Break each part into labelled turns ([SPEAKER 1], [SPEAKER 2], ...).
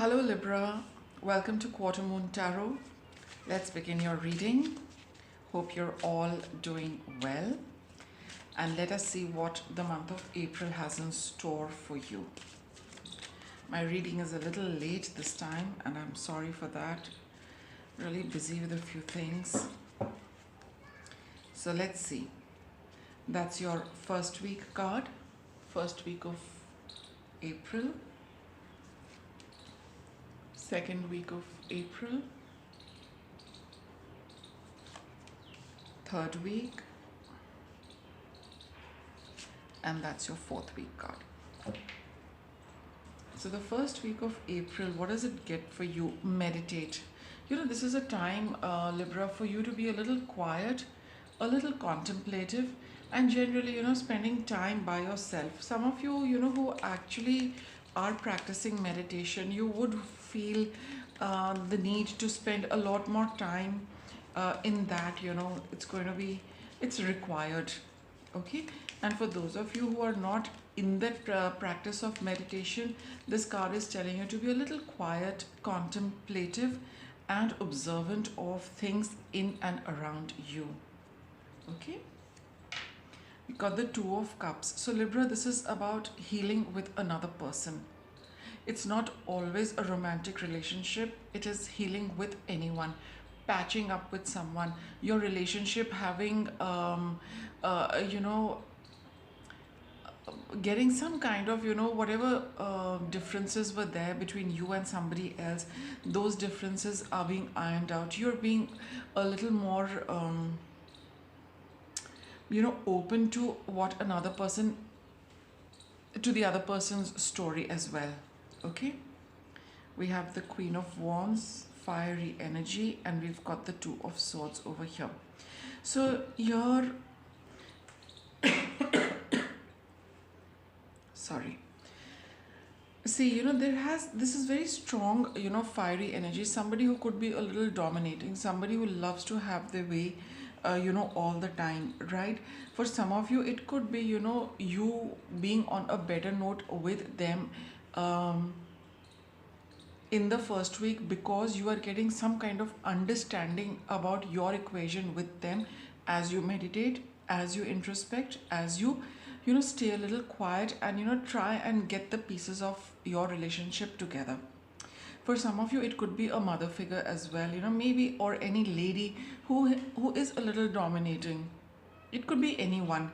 [SPEAKER 1] Hello Libra, welcome to Quarter Moon Tarot. Let's begin your reading. Hope you're all doing well, and let us see what the month of April has in store for you. My reading is a little late this time, and I'm sorry for that. Really busy with a few things. So let's see. That's your first week card, first week of April, second week of April, third week, and that's your fourth week card. So the first week of April, what does it get for you? Meditate. This is a time, Libra, for you to be a little quiet, a little contemplative, and generally, spending time by yourself. Some of you, who actually are practicing meditation, you would feel the need to spend a lot more time in that. It's required. Okay. And for those of you who are not in that practice of meditation, this card is telling you to be a little quiet, contemplative, and observant of things in and around you. Okay. We got the Two of Cups. So Libra, this is about healing with another person. It's not always a romantic relationship. It is healing with anyone, patching up with someone, your relationship having getting some kind of whatever differences were there between you and somebody else, those differences are being ironed out. You're being a little more open to what another person, to the other person's story as well. Okay, we have the Queen of Wands, fiery energy, and we've got the Two of Swords over here. So you're sorry. See, this is very strong, fiery energy. Somebody who could be a little dominating, somebody who loves to have their way, all the time, right? For some of you, it could be, you being on a better note with them in the first week, because you are getting some kind of understanding about your equation with them as you meditate, as you introspect, as you stay a little quiet and try and get the pieces of your relationship together. For some of you, it could be a mother figure as well, maybe, or any lady who is a little dominating. It could be anyone,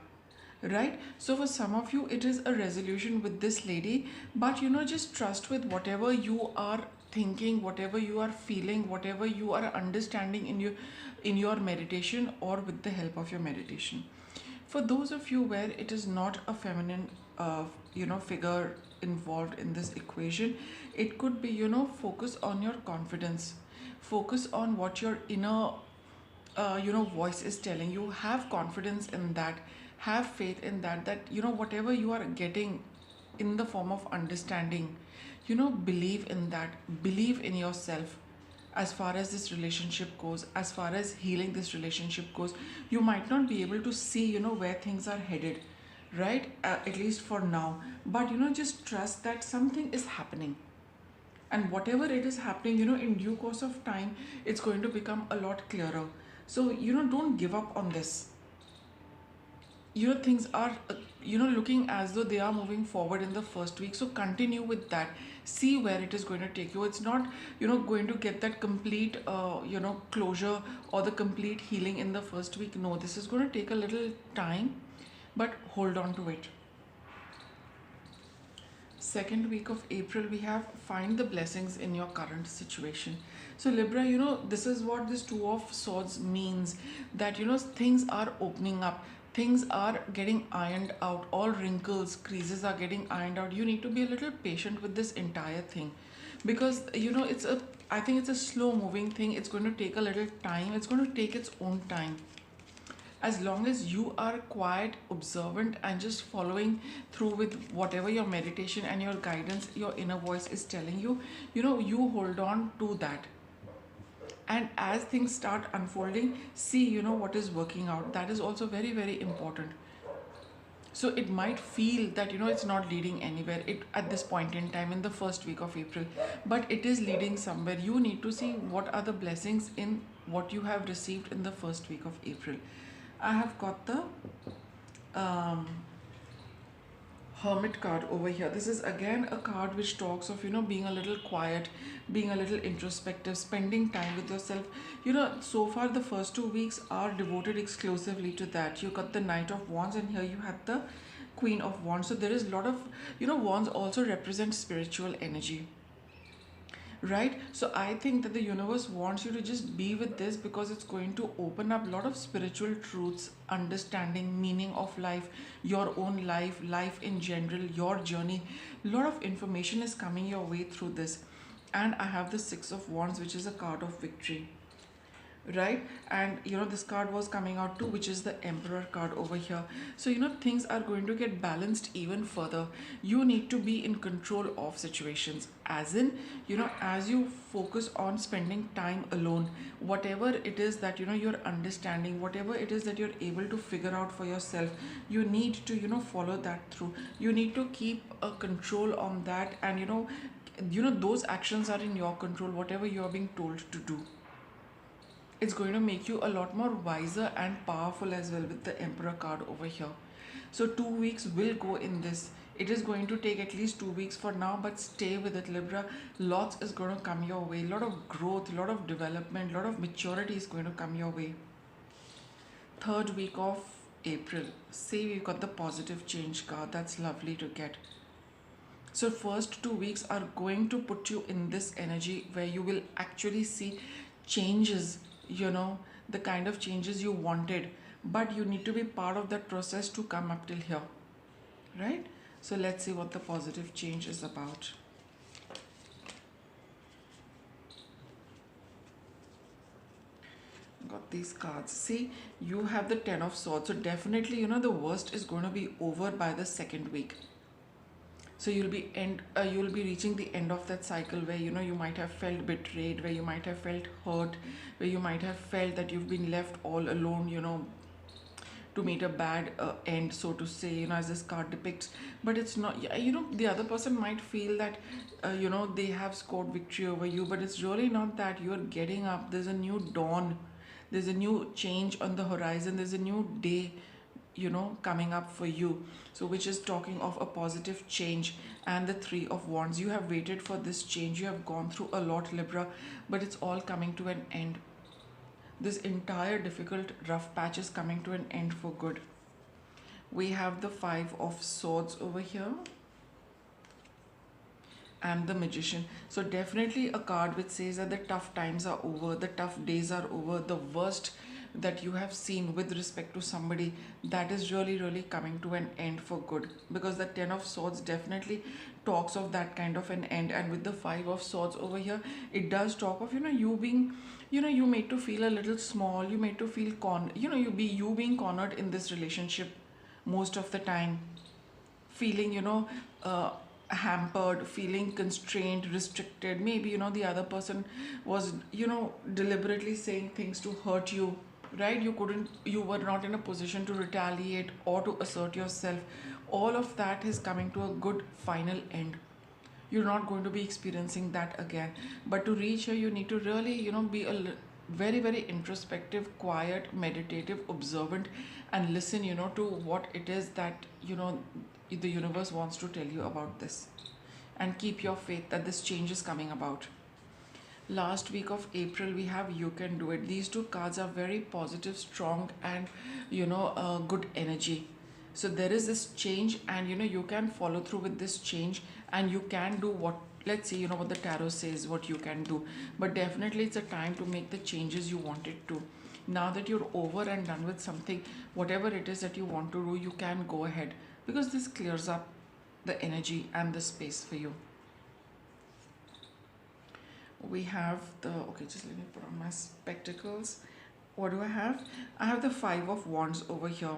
[SPEAKER 1] right? So for some of you, it is a resolution with this lady, but just trust with whatever you are thinking, whatever you are feeling, whatever you are understanding in your meditation, or with the help of your meditation. For those of you where it is not a feminine figure involved in this equation, it could be focus on your confidence, focus on what your inner voice is telling you. Have confidence in that, have faith in that whatever you are getting in the form of understanding, believe in that, believe in yourself. As far as this relationship goes, as far as healing this relationship goes, you might not be able to see where things are headed, right? At least for now, but just trust that something is happening, and whatever it is happening, in due course of time, it's going to become a lot clearer. So don't give up on this. Things are looking as though they are moving forward in the first week, so continue with that. See where it is going to take you. It's not going to get that complete closure or the complete healing in the first week. No, this is going to take a little time, but hold on to it. Second week of April, we have find the blessings in your current situation. So Libra, this is what this Two of Swords means, that things are opening up, things are getting ironed out, all wrinkles, creases are getting ironed out. You need to be a little patient with this entire thing, because I think it's a slow moving thing. It's going to take a little time. It's going to take its own time. As long as you are quiet, observant, and just following through with whatever your meditation and your guidance, your inner voice is telling you, you hold on to that. And as things start unfolding, see what is working out. That is also very, very important. So it might feel that it's not leading anywhere at this point in time in the first week of April, but it is leading somewhere. You need to see what are the blessings in what you have received in the first week of April. I have got the um, Hermit card over here. This is again a card which talks of being a little quiet, being a little introspective, spending time with yourself. So far the first 2 weeks are devoted exclusively to that. You got the Knight of Wands, and here you had the Queen of Wands. So there is a lot of wands also represent spiritual energy, right? So I think that the universe wants you to just be with this, because it's going to open up a lot of spiritual truths, understanding, meaning of life, your own life, life in general, your journey. A lot of information is coming your way through this. And I have the Six of Wands, which is a card of victory, right? And this card was coming out too, which is the Emperor card over here. So things are going to get balanced even further. You need to be in control of situations, as in as you focus on spending time alone, whatever it is that you're understanding, whatever it is that you're able to figure out for yourself, you need to follow that through. You need to keep a control on that, and those actions are in your control. Whatever you're being told to do, it's going to make you a lot more wiser and powerful as well with the Emperor card over here. So 2 weeks will go in this. It is going to take at least 2 weeks for now, but stay with it, Libra. Lots is going to come your way. A lot of growth, a lot of development, a lot of maturity is going to come your way. Third week of April. Say we've got the positive change card. That's lovely to get. So first 2 weeks are going to put you in this energy where you will actually see changes, the kind of changes you wanted, but you need to be part of that process to come up till here, right? So let's see what the positive change is about. Got these cards. See, you have the Ten of Swords. So definitely, the worst is going to be over by the second week. So you'll be reaching the end of that cycle where you might have felt betrayed, where you might have felt hurt, where you might have felt that you've been left all alone, to meet a bad end, so to say, as this card depicts. But it's not. Yeah, the other person might feel that they have scored victory over you, but it's really not that. You're getting up. There's a new dawn. There's a new change on the horizon. There's a new day coming up for you. So which is talking of a positive change. And the Three of Wands, you have waited for this change. You have gone through a lot, Libra, but it's all coming to an end. This entire difficult rough patch is coming to an end for good. We have the Five of Swords over here and the Magician. So definitely a card which says that the tough times are over, the tough days are over, the worst that you have seen with respect to somebody, that is really coming to an end for good, because the Ten of Swords definitely talks of that kind of an end. And with the Five of Swords over here, it does talk of you being you made to feel a little small, you made to feel you being cornered in this relationship most of the time, feeling hampered, feeling constrained, restricted. Maybe the other person was deliberately saying things to hurt you, right? You were not in a position to retaliate or to assert yourself. All of that is coming to a good final end. You're not going to be experiencing that again. But to reach here, you need to really be very introspective, quiet, meditative, observant, and listen to what it is that the universe wants to tell you about this, and keep your faith that this change is coming about. Last week of April, we have You Can Do It. These two cards are very positive, strong, and good energy. So there is this change, and you can follow through with this change, and you can do what, let's see what the tarot says what you can do. But definitely it's a time to make the changes you wanted to. Now that you're over and done with something, whatever it is that you want to do, you can go ahead, because this clears up the energy and the space for you. We have the, okay, just let me put on my spectacles. What do I have? I have the Five of Wands over here.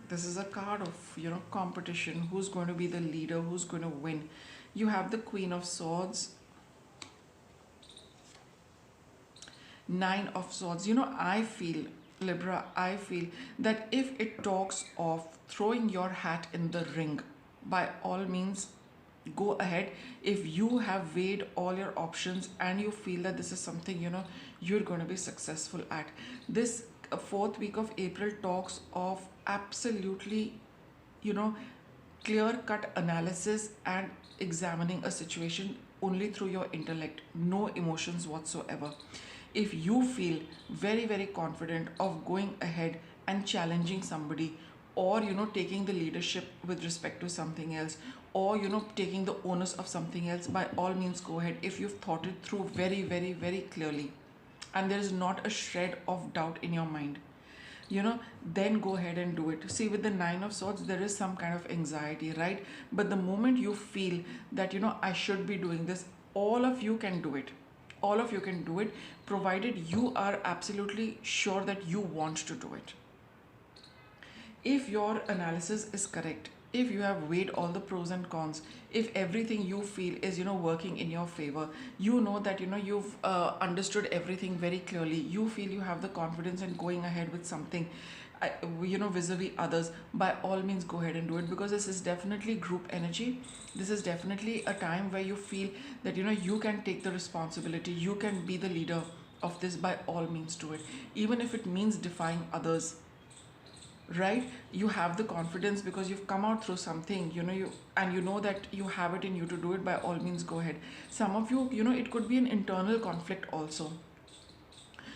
[SPEAKER 1] This is a card of competition. Who's going to be the leader? Who's going to win? You have the Queen of Swords, Nine of Swords. I feel Libra, I feel that if it talks of throwing your hat in the ring, by all means go ahead. If you have weighed all your options and you feel that this is something you're going to be successful at, this fourth week of April talks of absolutely you know clear cut analysis and examining a situation only through your intellect, no emotions whatsoever. If you feel very very confident of going ahead and challenging somebody, or taking the leadership with respect to something else, or taking the onus of something else, by all means go ahead. If you've thought it through very very very clearly and there is not a shred of doubt in your mind, then go ahead and do it. See, with the Nine of Swords, there is some kind of anxiety, right? But the moment you feel that I should be doing this, all of you can do it. All of you can do it, provided you are absolutely sure that you want to do it. If your analysis is correct, if you have weighed all the pros and cons, if everything you feel is working in your favor, that you've understood everything very clearly, you feel you have the confidence in going ahead with something, vis-a-vis others, by all means go ahead and do it, because this is definitely group energy. This is definitely a time where you feel that you can take the responsibility, you can be the leader of this. By all means do it, even if it means defying others, right? You have the confidence because you've come out through something, and that you have it in you to do it. By all means go ahead. Some of you, it could be an internal conflict also,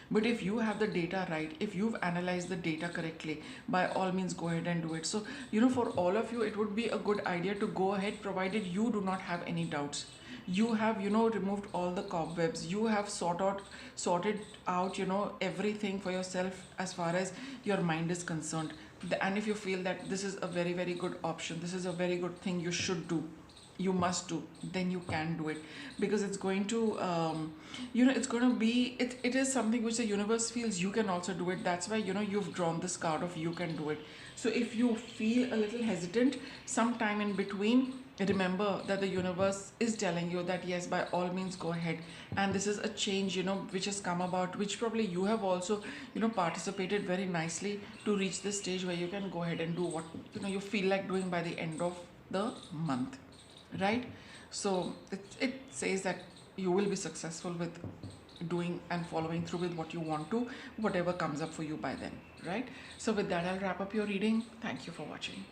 [SPEAKER 1] but if you have the data right, if you've analyzed the data correctly, by all means go ahead and do it. So for all of you, it would be a good idea to go ahead, provided you do not have any doubts. You have removed all the cobwebs, you have sorted out everything for yourself as far as your mind is concerned. And if you feel that this is a very very good option, this is a very good thing you should do, you must do, then you can do it, because it's going to it's going to be, it is something which the universe feels you can also do it. That's why you've drawn this card of you can do it. So if you feel a little hesitant sometime in between, remember that the universe is telling you that yes, by all means go ahead. And this is a change which has come about, which probably you have also participated very nicely to reach this stage where you can go ahead and do what you feel like doing by the end of the month, right? So it says that you will be successful with doing and following through with what you want to, whatever comes up for you by then, right? So with that, I'll wrap up your reading. Thank you for watching.